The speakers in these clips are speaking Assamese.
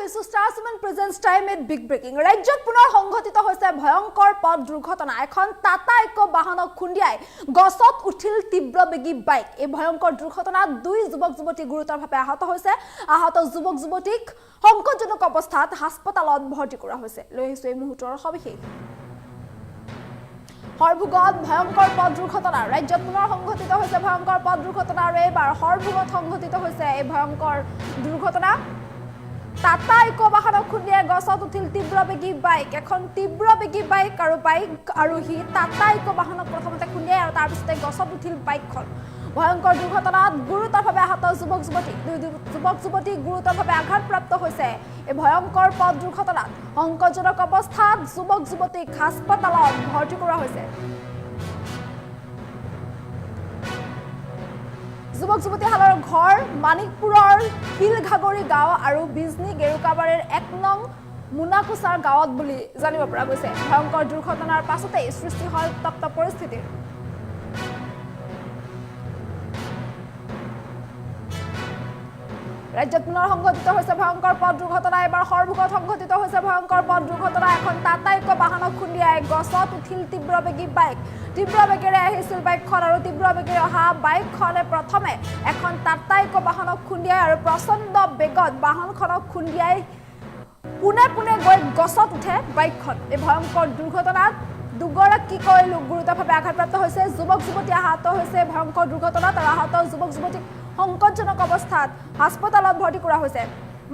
Starman presents time with big breaking. ৰাজ্যত পুনৰ সংঘটিত হৈছে ভয়ংকৰ পথ দুৰ্ঘটনা। এখন টাটা ইকো বাহনক খুন্দিয়াই গছত উঠিল তীব্ৰবেগী বাইক। এই ভয়ংকৰ দুৰ্ঘটনাত দুই যুৱক যুৱতী গুৰুতৰভাৱে আহত হৈছে। আহত যুৱক যুৱতীক সংকটজনক অৱস্থাত হাস্পতালত ভৰ্তি কৰা হৈছে। লৈ আহিছো এই মুহূৰ্তৰ সবিশেষ। হৰভোগত ভয়ংকৰ পথ দুৰ্ঘটনা। ৰাজ্যত পুনৰ সংঘটিত হৈছে ভয়ংকৰ পথ দুৰ্ঘটনা আৰু এইবাৰ হৰভোগত সংঘটিত হৈছে এই ভয়ংকৰ দুৰ্ঘটনা। টাটা ইকো বাহনক খুন্দিয়াই গছত উঠিল তীব্ৰবেগী বাইক। এখন তীব্ৰবেগী বাইক আৰু আৰোহী টাটা ইকো বাহনক প্ৰথমতে খুন্দিয়াই আৰু তাৰপিছতে গছত উঠিল বাইকখন। ভয়ংকৰ দুৰ্ঘটনাত গুৰুতৰভাৱে আহত যুৱক যুৱতী। যুৱক যুৱতী গুৰুতৰভাৱে আঘাতপ্ৰাপ্ত হৈছে। এই ভয়ংকৰ পথ দুৰ্ঘটনাত সংকটজনক অৱস্থাত যুৱক যুৱতীক হাস্পতালত ভৰ্তি কৰা হৈছে। যুৱক যুৱতীহালৰ ঘৰ মানিকপুৰৰ শিলঘাগৰি গাঁও আৰু বিজনী গেৰুকাবাৰীৰ ১ নং মুনাকুচাৰ গাঁৱত বুলি জানিব পৰা গৈছে। ভয়ংকৰ দুৰ্ঘটনাৰ পাছতেই সৃষ্টি হয় উত্তপ্ত পৰিস্থিতিৰ। ৰাজ্যত পুনৰ সংঘটিত হৈছে ভয়ংকৰ পথ দুৰ্ঘটনা। এবাৰ হৰভোগত সংঘটিত হৈছে ভয়ংকৰ পথ দুৰ্ঘটনা। এখন টাটা ইকো বাহনক খুন্দিয়াই গছত উঠিল তীব্ৰবেগী বাইক। তীব্ৰবেগেৰে আহিছিল বাইকখন আৰু তীব্ৰবেগেৰে অহা বাইকখনে প্ৰথমে এখন টাটা ইকো বাহনক খুন্দিয়াই আৰু প্ৰচণ্ড বেগত বাহনখনক খুন্দিয়াই পোনে পোনে গৈ গছত উঠে বাইকখন। এই ভয়ংকৰ দুৰ্ঘটনাত দুগৰাকীকৈ লোক গুৰুতৰভাৱে আঘাতপ্ৰাপ্ত হৈছে। যুৱক যুৱতী আহত হৈছে ভয়ংকৰ দুৰ্ঘটনাত আৰু আহত যুৱক যুৱতীক সংকটজনক অৱস্থাত হাস্পতালত ভৰ্তি কৰা হৈছে।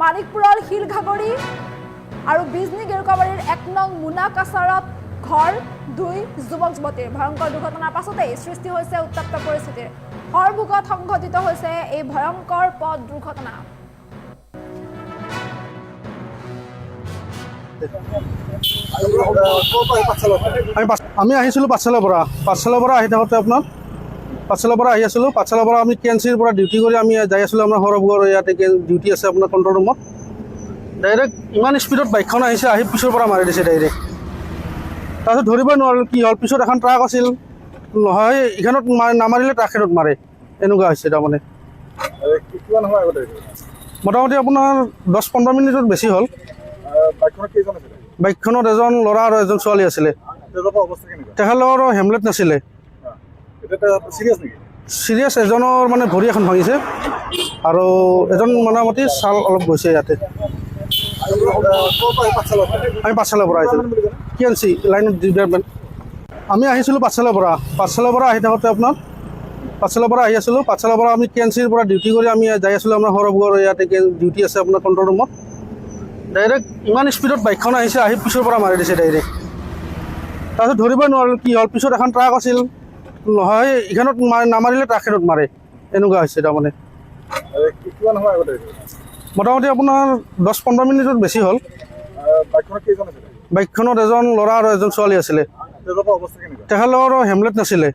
মানিকপুৰৰ শিলঘাগৰি আৰু বিজনী গেৰুকাবাৰীৰ ১ নং মুনাকাচাৰত ঘৰ দুই যুৱক যুৱতীৰ। ভয়ংকৰ দুৰ্ঘটনাৰ পাছতেই সৃষ্টি হৈছে উত্তপ্ত পৰিস্থিতিৰ। হৰভোগত সংঘটিত হৈছে এই ভয়ংকৰ পথ দুৰ্ঘটনা। আমি আহিছিলোঁ পাঠশালাৰ পৰা আহি থাকোঁতে আপোনাৰ পাঠশালাৰ পৰা আহি আছিলোঁ। পাঠশালাৰ পৰা আমি কেএনচিৰ পৰা ডিউটি কৰি আমি যাই আছিলোঁ আপোনাৰ হৰভোগৰ ইয়াতে ডিউটি আছে আপোনাৰ কণ্ট্ৰল ৰুমত। ডাইৰেক্ট ইমান স্পীডত বাইকখন আহিছে, আহি পিছৰ পৰা মাৰি দিছে ডাইৰেক্ট। তাৰপিছত ধৰিবই নোৱাৰিলোঁ কি হ'ল। পিছত এখন ট্ৰাক আছিল, নহয় ইখনত নামাৰিলে ট্ৰাকখনত মাৰে, এনেকুৱা হৈছে তাৰমানে। মোটামুটি আপোনাৰ ১০-১৫ মিনিটত বেছি হ'ল। বাইকখনত এজন ল'ৰা আৰু এজন ছোৱালী আছিলে। তেখেতৰ হেমলেট নাছিলে। চিৰিয়াছ এজনৰ মানে ভৰি এখন ভাঙিছে আৰু এজন মোটামুটি ছাল অলপ গৈছে ইয়াতে। আমি পাঠশালাৰ পৰা আহিছিলোঁ কেএনচি লাইন অফ ডিপাৰ্টমেণ্ট। আমি আহিছিলোঁ পাঠশালাৰ পৰা আহি থাকোঁতে আপোনাৰ পাঠশালাৰ পৰা আহি আছিলোঁ। পাঠশালাৰ পৰা আমি কেএনচিৰ পৰা ডিউটি কৰি আমি যাই আছিলোঁ আপোনাৰ হৰভোগৰ ইয়াতে ডিউটি আছে আপোনাৰ কণ্ট্ৰল ৰুমত। ডাইৰেক্ট ইমান স্পীডত বাইকখন আহিছে, আহি পিছৰ পৰা মাৰি দিছে ডাইৰেক্ট। তাৰপিছত ধৰিবই নোৱাৰিলোঁ কি হ'ল। পিছত এখন ট্ৰাক আছিল, নহয় ইখনত নামাৰিলে ট্ৰাকখনত মাৰে, এনেকুৱা হৈছে তাৰমানে। মোটামুটি আপোনাৰ ১০-১৫ মিনিটত বেছি হ'ল। বাইকখনত এজন ল'ৰা আৰু এজন ছোৱালী আছিলে। তেখেতৰ হেমলেট নাছিলে।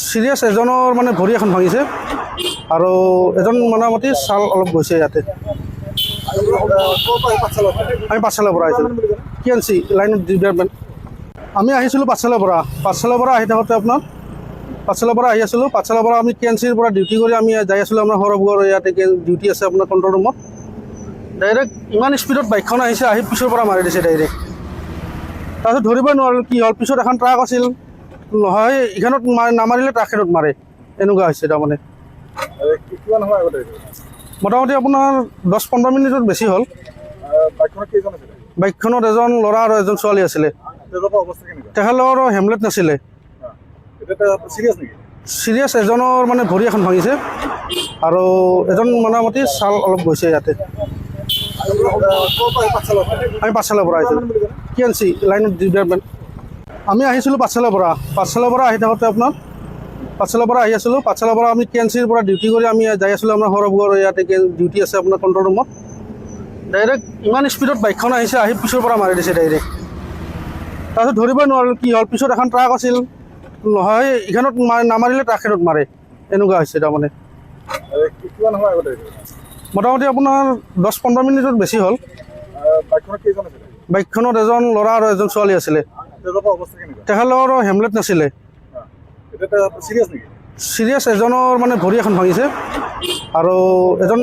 চিৰিয়াছ এজনৰ মানে ভৰি এখন ভাঙিছে আৰু এজন মোটামুটি ছাল অলপ গৈছে ইয়াতে। আমি পাঠশালাৰ পৰা আহিছিলোঁ কেএনচি লাইন অফ ডিপাৰ্টমেণ্ট। আমি আহিছিলোঁ পাঠশালাৰ পৰা আহি থাকোঁতে আপোনাৰ পাঠশালাৰ পৰা আহি আছিলোঁ। পাঠশালাৰ পৰা আমি কেএনচিৰ পৰা ডিউটি কৰি আমি যাই আছিলোঁ আপোনাৰ হৰভোগৰ ইয়াতে ডিউটি আছে আপোনাৰ কণ্ট্ৰল ৰুমত। ডাইৰেক্ট ইমান স্পীডত বাইকখন আহিছে, আহি পিছৰ পৰা মাৰি দিছে ডাইৰেক্ট। তাৰপিছত ধৰিবই নোৱাৰিলোঁ কি হ'ল। পিছত এখন ট্ৰাক আছিল, নহয় ইখনত নামাৰিলে ট্ৰাকখনত মাৰে, এনেকুৱা হৈছে তাৰমানে। মোটামুটি আপোনাৰ ১০-১৫ মিনিটত বেছি হ'ল। বাইকখনত এজন ল'ৰা আৰু এজন ছোৱালী আছিলে। তেখেতৰ হেমলেট নাছিলে। চিৰিয়াছ এজনৰ মানে ভৰি এখন ভাঙিছে আৰু এজন মোটামুটি ছাল অলপ গৈছে ইয়াতে। আমি পাঠশালাৰ পৰা আহিছিলোঁ কেএনচি লাইন অফ ডিপাৰ্টমেণ্ট। আমি আহিছিলোঁ পাঠশালাৰ পৰা আহি থাকোঁতে আপোনাৰ পাঠশালাৰ পৰা আহি আছিলোঁ। পাঠশালাৰ পৰা আমি কেএনচিৰ পৰা ডিউটি কৰি আমি যাই আছিলোঁ আপোনাৰ হৰভোগৰ ইয়াতে ডিউটি আছে আপোনাৰ কণ্ট্ৰল ৰুমত। ডাইৰেক্ট ইমান স্পীডত বাইকখন আহিছে, আহি পিছৰ পৰা মাৰি দিছে ডাইৰেক্ট। তাৰপিছত ধৰিবই নোৱাৰিলোঁ কি হ'ল। পিছত এখন ট্ৰাক আছিল, নহয় ইখনত নামাৰিলে ট্ৰাকখনত মাৰে, এনেকুৱা হৈছে তাৰমানে। মোটামুটি আপোনাৰ ১০-১৫ মিনিটত বেছি হ'ল। বাইকখনত এজন ল'ৰা আৰু এজন ছোৱালী আছিলে। তেখেতৰ হেমলেট নাছিলে। চিৰিয়াছ এজনৰ মানে ভৰি এখন ভাঙিছে আৰু এজন